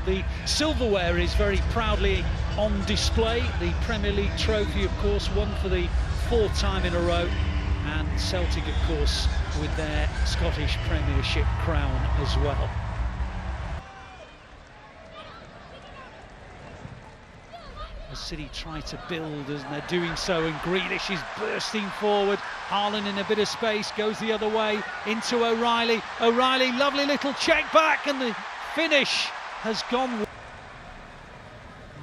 The silverware is very proudly on display. The Premier League trophy, of course, won for the 4th time in a row. And Celtic, of course, with their Scottish Premiership crown as well. The City try to build, and they're doing so, and Grealish is bursting forward. Haaland in a bit of space, goes the other way into O'Reilly. O'Reilly, lovely little check back, and the finish has gone.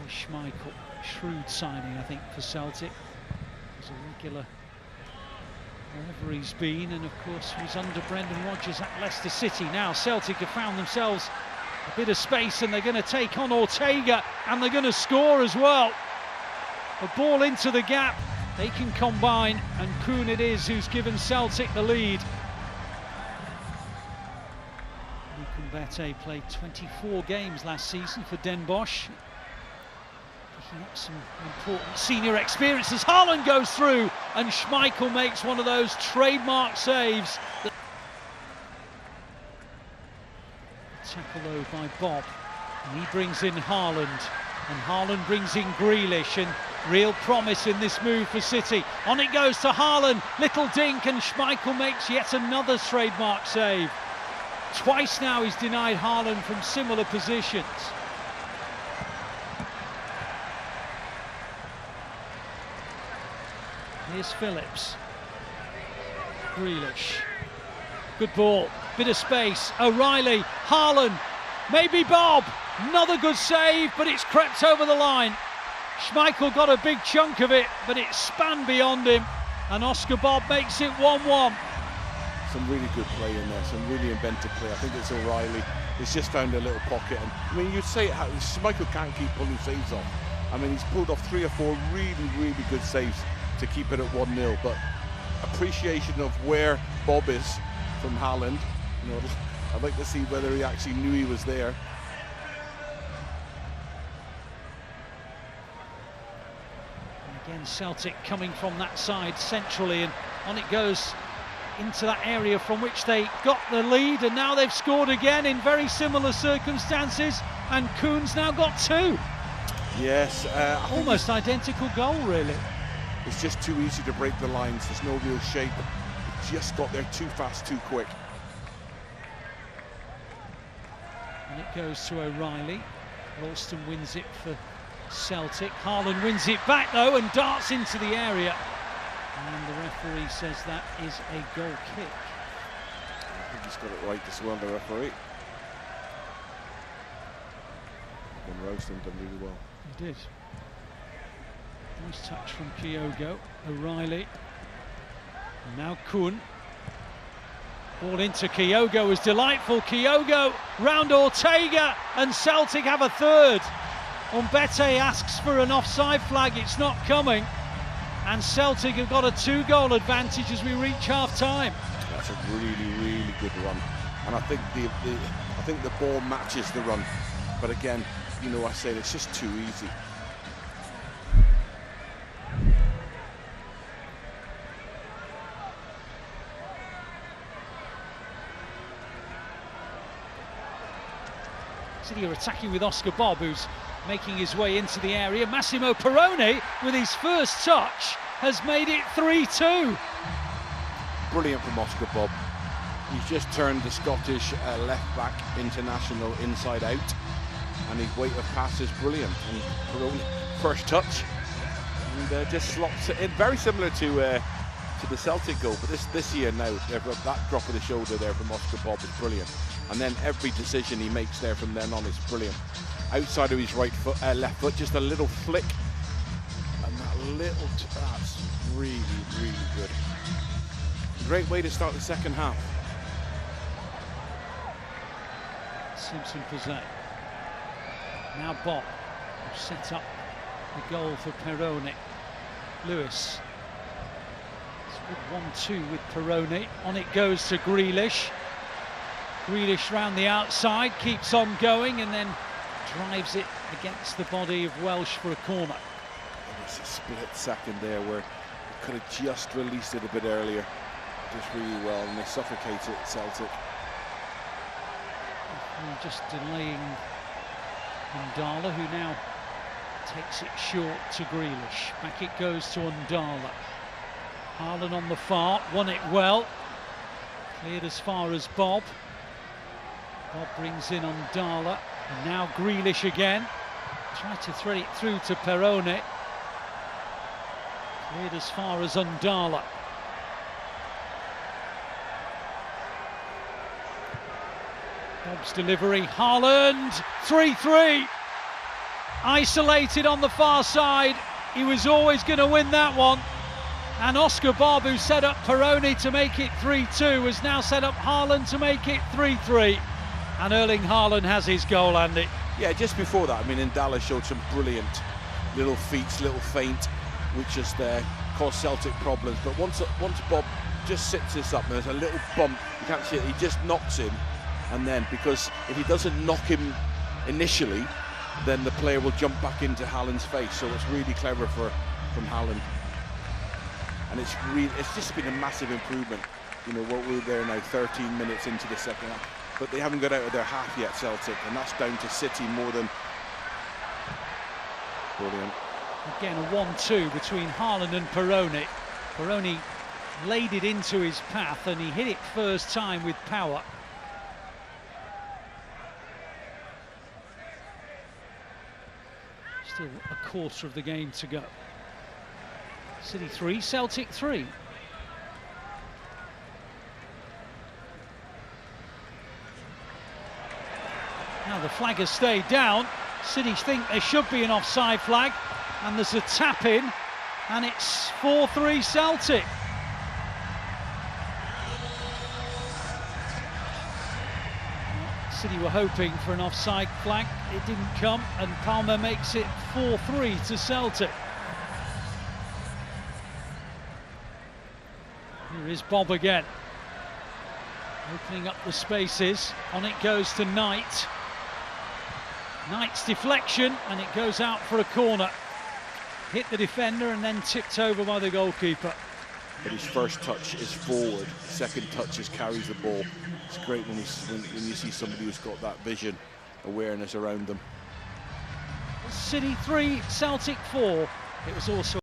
Schmeichel, shrewd signing, I think, for Celtic. He's a regular wherever he's been, and of course was under Brendan Rodgers at Leicester City. Now Celtic have found themselves a bit of space, and they're going to take on Ortega, and they're going to score as well. A ball into the gap, they can combine, and Kenan it is who's given Celtic the lead. Kenan played 24 games last season for Den Bosch, picking up some important senior experience as Haaland goes through, and Schmeichel makes one of those trademark saves. Tackle though by Bob, and he brings in Haaland, and Haaland brings in Grealish, and real promise in this move for City. On it goes to Haaland, little dink, and Schmeichel makes yet another trademark save. Twice now he's denied Haaland from similar positions. Here's Phillips. Grealish. Good ball, bit of space. O'Reilly, Haaland, maybe Bob. Another good save, but it's crept over the line. Schmeichel got a big chunk of it, but it spanned beyond him, and Oscar Bob makes it 1-1. Some really good play in there, some really inventive play. I think it's O'Reilly. He's just found a little pocket, and I mean, you'd say Schmeichel can't keep pulling saves off. I mean, he's pulled off 3 or 4 really good saves to keep it at 1-0, but appreciation of where Bob is from Haaland. You know, I'd like to see whether he actually knew he was there. Again, Celtic coming from that side centrally, and on it goes into that area from which they got the lead, and now they've scored again in very similar circumstances, and Kean's now got 2. Yes, almost identical goal, really. It's just too easy to break the lines. There's no real shape. He just got there too fast, too quick. And it goes to O'Reilly. Ralston wins it for Celtic. Haaland wins it back though and darts into the area. And the referee says that is a goal kick. I think he's got it right as well, the referee. And Ralston done really well. He did. Nice touch from Kyogo. O'Reilly. Now Kenan. Ball into Kyogo was delightful. Kyogo round Ortega, and Celtic have a third. Umbete asks for an offside flag. It's not coming. And Celtic have got a 2-goal advantage as we reach half-time. That's a really good run. And I think the ball matches the run. But again, you know, I said it's just too easy. City are attacking with Oscar Bob, who's making his way into the area. Massimo Perrone, with his first touch, has made it 3-2. Brilliant from Oscar Bob. He's just turned the Scottish left-back international inside out, and his weight of pass is brilliant. And Perrone, first touch, and just slots it in. Very similar to the Celtic goal, but this year now, that drop of the shoulder there from Oscar Bob is brilliant. And then every decision he makes there from then on is brilliant. Outside of his right foot, left foot, just a little flick, and that's really good. Great way to start the second half. Simpson Pizzet. Now Bob set up the goal for Perrone. Lewis. It's a good 1-2 with Perrone. On it goes to Grealish. Grealish round the outside, keeps on going, and then drives it against the body of Welsh for a corner. And it's a split second there where he could have just released it a bit earlier. Just really well, and they suffocate it, Celtic. Just delaying Undala, who now takes it short to Grealish. Back it goes to Undala. Haaland on the far, won it well. Cleared as far as Bob. Bob brings in Undala, and now Grealish again. Tried to thread it through to Perrone. Cleared as far as Undala. Bob's delivery, Haaland, 3-3. Isolated on the far side, he was always going to win that one. And Oscar Bob, who set up Perrone to make it 3-2, has now set up Haaland to make it 3-3. And Erling Haaland has his goal, Andy. Yeah, just before that, I mean, Undala showed some brilliant little feats, little feint, which just caused Celtic problems. But once Bob just sits this up, and there's a little bump, you can't see it, he just knocks him. And then, because if he doesn't knock him initially, then the player will jump back into Haaland's face. So it's really clever from Haaland. And it's just been a massive improvement. You know, what we're there now, 13 minutes into the second half. But they haven't got out of their half yet, Celtic, and that's down to City more than brilliant. Again, a 1-2 between Haaland and Perrone. Perrone laid it into his path, and he hit it first time with power. Still a quarter of the game to go. City 3, Celtic 3. Now the flag has stayed down. City think there should be an offside flag, and there's a tap in, and it's 4-3 Celtic. City were hoping for an offside flag, it didn't come, and Palmer makes it 4-3 to Celtic. Here is Bob again, opening up the spaces. On it goes to Knight. Knight's deflection, and it goes out for a corner. Hit the defender and then tipped over by the goalkeeper. But his first touch is forward, second touch is carries the ball. It's great when you see somebody who's got that vision, awareness around them. City 3, Celtic 4. It was also